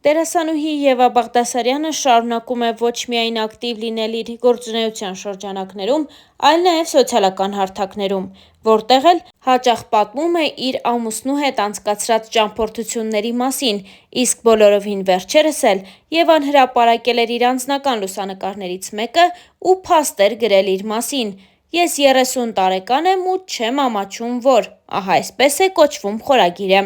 Դերասանուհի Եվա Բաղդասարյանը շարունակում է ոչ միայն ակտիվ լինել իր գործունեության շրջանակներում, այլ նաև սոցիալական հարթակներում, որտեղ էլ հաճախ պատմում է իր ամուսնու հետ անցկացրած ճամփորդությունների մասին, իսկ բոլորովին վերջերս էլ Եվան հրապարակել էր իր անձնական լուսանկարներից մեկը ու փաստ էր գրել իր մասին. «Ես 30 տարեկան եմ ու չեմ ամաչում, որ», ահա այսպես է կոչվում խորագիրը։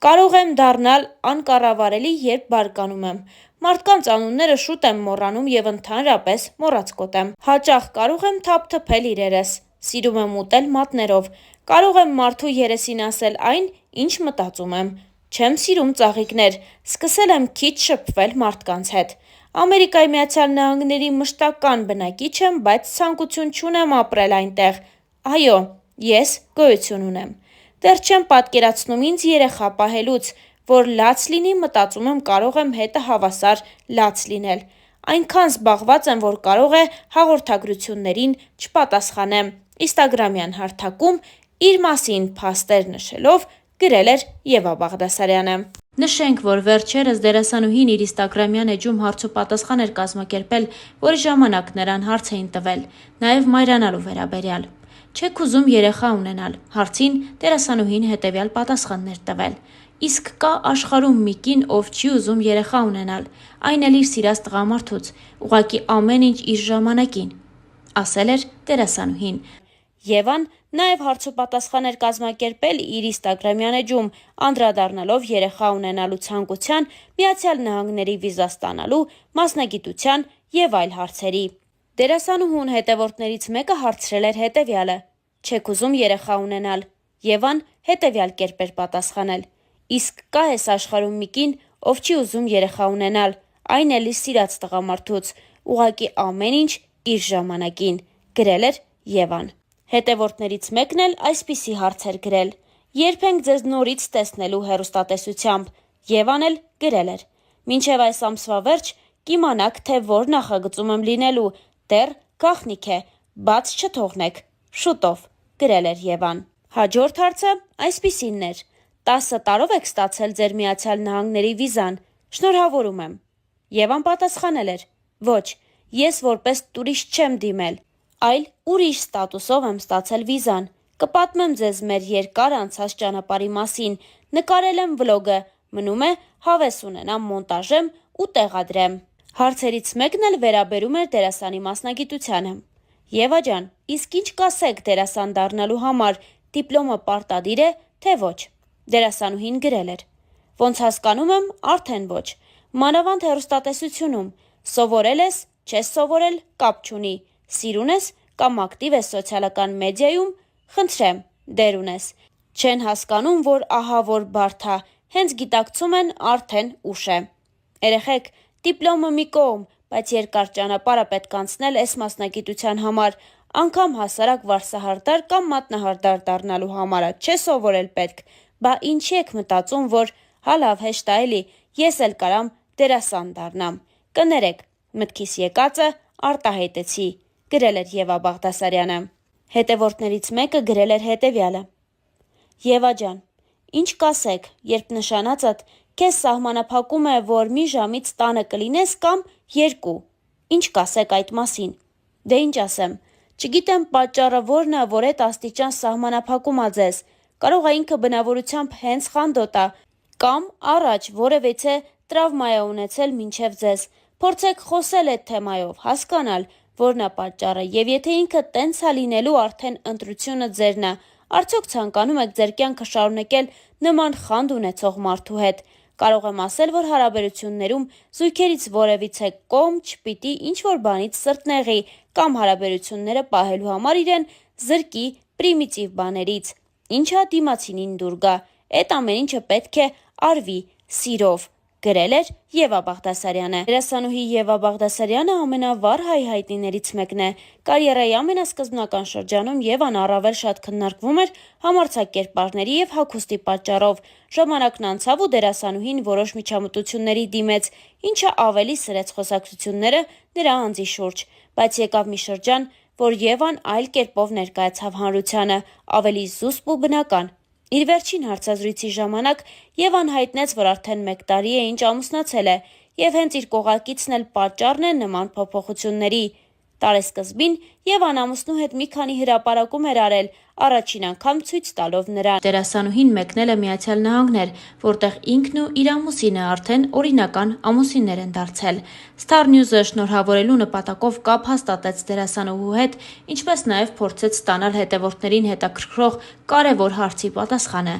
Կարող եմ դառնալ անկառավարելի, երբ բարկանում եմ։ Մարդկանց անունները շուտ եմ մոռանում և ընդհանրապես մոռացկոտ եմ։ Հաճախ կարող եմ թափթփել իրերս։ Սիրում եմ ուտել մատներով։ Կարող եմ մարդու երեսին ասել այն, ինչ մտածում եմ։ Չեմ սիրում ծաղիկներ։ Սկսել եմ քիչ շփվել մարդկանց հետ։ Ամերիկայի Միացյալ Նահանգների մշտական բնակիչ եմ, բայց ցանկություն չունեմ ապրել այնտեղ։ Այո, ես գոյություն ունեմ։ Դեռ չեմ պատկերացնում ինձ երեխա պահելուց, որ լաց լինի, մտածում եմ կարող եմ հետը հավասար լաց լինել։ Այնքան զբաղված եմ, որ կարող է հաղորդագրություններին չպատասխանեմ։ Ինստագրամյան հարթակում իր մասին փաստեր նշելով գրել էր Եվա Բաղդասարյանը։ Նշենք, որ վերջերս դերասանուհին իր ինստագրամյան էջում հարցուպատասխան էր կազմակերպել, որի ժամանակ նրան հարց էին տվել, նաև մայրանալու վերաբերյալ։ Չեք ուզում երեխա ունենալ, հարցին դերասանուհին հետևյալ պատասխաններ տվել. Իսկ կա աշխարհում մի կին, ով չի ուզում երեխա ունենալ, այն էլ իր սիրած տղամարդուց, ուղղակի ամեն ինչ իր ժամանակին, ասել էր դերասանուհին։ Եվան նաև հարցուպատասխան էր կազմակերպել իր ինստագրամյան էջում, անդրադառնալով երեխա ունենալու ցանկության, Միացյալ Նահանգների վիզա ստանալու, մասնագիտության և այլ հարցերի։ Դերասանուհուն հետևորդներից մեկը հարցրել էր հետևյալը. «Չեք ուզում երեխա ունենալ»։ Եվան հետևյալ կերպ էր պատասխանել. «Իսկ կա էս աշխարհում մի կին, ով չի ուզում երեխա ունենալ, այն էլ իր սիրած տղամարդուց, ուղղակի ամեն ինչ իր ժամանակին», գրել էր Եվան։ Հետևորդներից մեկն էլ այսպիսի հարց էր գրել. «Երբ ենք ձեզ նորից տեսնելու հեռուստատեսությամբ»։ Եվան էլ գրել էր. «Մինչև այս ամսվա վերջ կիմանաք, թե որ նախագծում եմ լինելու, դեռ գաղտնիք է, բաց չթողնեք, շուտով», գրել էր Եվան։ Հաջորդ հարցը այսպիսինն էր. 10 տարով եք ստացել ձեր Միացյալ Նահանգների վիզան, շնորհավորում եմ։ Եվան պատասխանել էր. «Ոչ, ես որպես տուրիստ չեմ դիմել, այլ ուրիշ ստատուսով եմ ստացել վիզան։ Կպատմեմ ձեզ մեր երկար անցած ճանապարհի մասին, նկարել եմ վլոգը, մնում է հավես ունենամ, մոնտաժեմ ու տեղադրեմ»։ Հարցերից մեկն էլ վերաբերում էր դերասանի մասնագիտությանը։ Եվա ջան, իսկ ինչ կասեք դերասան դառնալու համար, դիպլոմը պարտադիր է, թե ոչ։ Դերասանուհին գրել էր. «Ոնց հասկանում եմ, արդեն ոչ։ Մանավանդ հեռուստատեսությունում, սովորել ես, չես սովորել, կապ չունի, սիրուն ես կամ ակտիվ ես սոցիալական մեդիայում, խնդրեմ, դեր ունես։ Չեն հասկանում, որ ահա որ բարդ ա, հենց գիտակցում են, արդեն ուշ է։ Երեխեք, դիպլոմը մի կողմ, բայց երկար ճանապարհ պետք անցնել էս մասնագիտության համար, անգամ հասարակ վարսահարդար կամ մատնահարդար դառնալու համար չէ սովորել պետք, բա ինչի եք մտածում, որ հա լավ հեշտ ա էլի, ես էլ կարամ դերասան դառնամ, կներեք, մտքիս եկածը արտահայտեցի», գրել էր Եվա Բաղդասարյանը։ Հետևորդներից մեկը գրել էր հետևյալը. «Եվա ջան, ինչ կասեք, երբ նշանածդ քեզ սահմանափակում է, որ մի ժամից տանը կլինես կամ 2, ինչ կասեք այդ մասին»։ Դե ինչ ասեմ, չգիտեմ պատճառը որն ա, որ էդ աստիճան սահմանափակում ա ձեզ, կարող ա ինքը բնավորությամբ հենց խանդոտ ա, կամ առաջ որևիցե տրավմա ա ունեցել մինչև ձեզ, փորձեք խոսել էդ թեմայով, հասկանալ, որն ա պատճառը, և եթե ինքը տենց ա լինելու, արդեն ընտրությունը ձերն ա, արդյոք ցանկանում եք ձեր կյանքը շարունակել նման խանդ ունեցող մարդու հետ։ Կարող եմ ասել, որ հարաբերություններում զույգերից որևիցե կողմ չպիտի ինչ-որ բանից սրտնեղի կամ հարաբերությունները պահելու համար իրեն զրկի պրիմիտիվ բաներից, ինչը դիմացինին դուր գա, էդ ամեն ինչը պետք է արվի սիրով», գրել էր Եվա Բաղդասարյանը։ Դերասանուհի Եվա Բաղդասարյանը ամենավառ հայհայտնիներից մեկն է։ Կարիերայի ամենասկզբնական շրջանում Եվան առավել շատ քննարկվում էր համարձակկերպարների և հագուստի պատճառով։ Ժամանակն անցավ ու դերասանուհին որոշ միջամտությունների դիմեց, ինչը ավելի սրեց խոսակցությունները նրա անձի շուրջ, բայց եկավ մի շրջան, որ Եվան այլ կերպով ներկայացավ հանրությանը, ավելի զուսպ ու բնական։ Իր վերջին հարցազրույցի ժամանակ Եվան հայտնեց, որ արդեն 1 տարի է ինչ ամուսնացել է, եւ հենց իր կողակիցն էլ պատճառն է նման փոփոխությունների։ Տարեսկզբին Եվան ամուսնու հետ մի քանի հրապարակում էր արել, առաջին անգամ ցույց տալով նրան։ Դերասանուհին մեկնել է Միացյալ Նահանգներ, որտեղ ինքն ու իր ամուսինը արդեն օրինական ամուսիններ են դարձել։ Star News-ը շնորհավորելու նպատակով կապ հաստատեց դերասանուհու հետ, ինչպես նաև փորձեց ստանալ հետևորդներին հետաքրքրող կարևոր հարցի պատասխանը։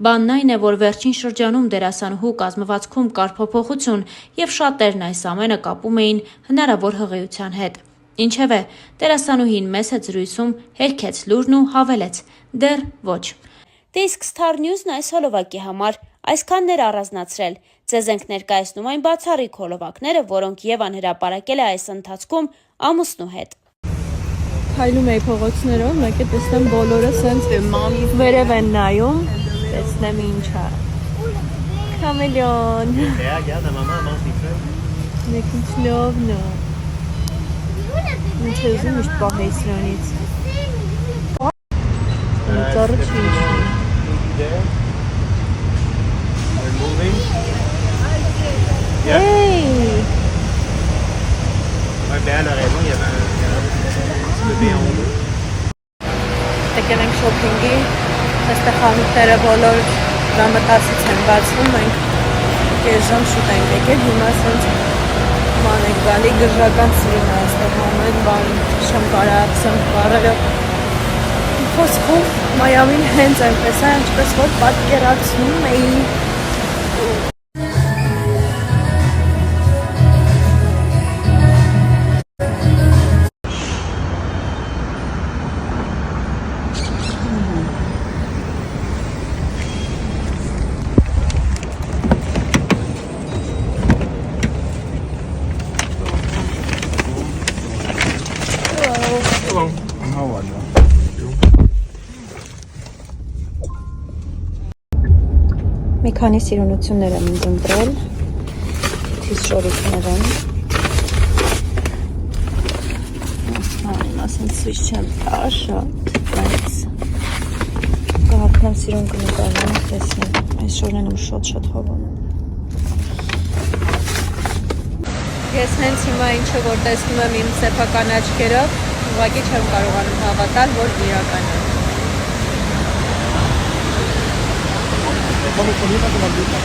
Բանն այն է, որ վերջին շրջանում դերասանուհու կազմվածքում կար փոփոխություն, եւ շատերն այս ամենը կապում էին հնարավոր հղիության հետ։ Ինչևէ, դերասանուհին մեծ զրույցում հերքեց լուրն ու հավելեց. դեռ ոչ։ Դե իսկ Star News-ն այս հոլովակի համար այսքանն էր առանձնացրել։ Ձեզ ենք ներկայացնում այն բացառիկ հոլովակները, որոնք Եվան հրապարակել է այս ընթացքում ամուսնու հետ։ Քայլում էի փողոցներով, մեկ է տեսնեմ բոլորը սենց վերև են նայում, տեսնեմ ինչ է։ Քամելիոն։ Մեկ ինչ լավն է։ Ինչ ես ուզում իշտ պահեի սրանից։ Ծառը չի իշտի։ Hey! Elle a raison, il y avait un bébé en haut. Եկել ենք շոփինգի, այստեղ խանութները բոլոր ժամը 10-ից են բացվում, մենք կես ժամ շուտ ենք եկել, հիմա սենց ման ենք գալի, գժական սիրուն է այստեղ ամեն բան, շմկարացում, բարերը խոսքում, Մայամին հենց այնպես է, ինչպես որ պատկերացնում էի։ Մի քանի սիրունություններ եմ ինձ ընտրել, թիս շորիկներ են, ասեն սույս չեմ տար շատ, բայց կհապնեմ սիրուն կնկարում, տեսնեմ, այս շորներն եմ շատ հովում։ Ես հենց հիմա ինչը որ տեսնում եմ իմ սեփական աչքերով, ուղղակի չեմ կարողանում հավատալ, որ իրական է։ Vamos comer para tomar ducha.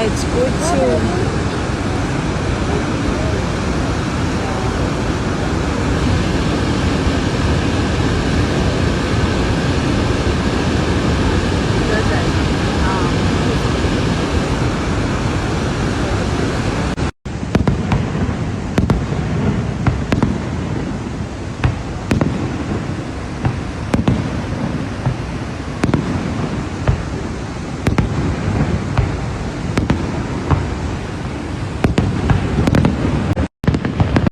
It's good too.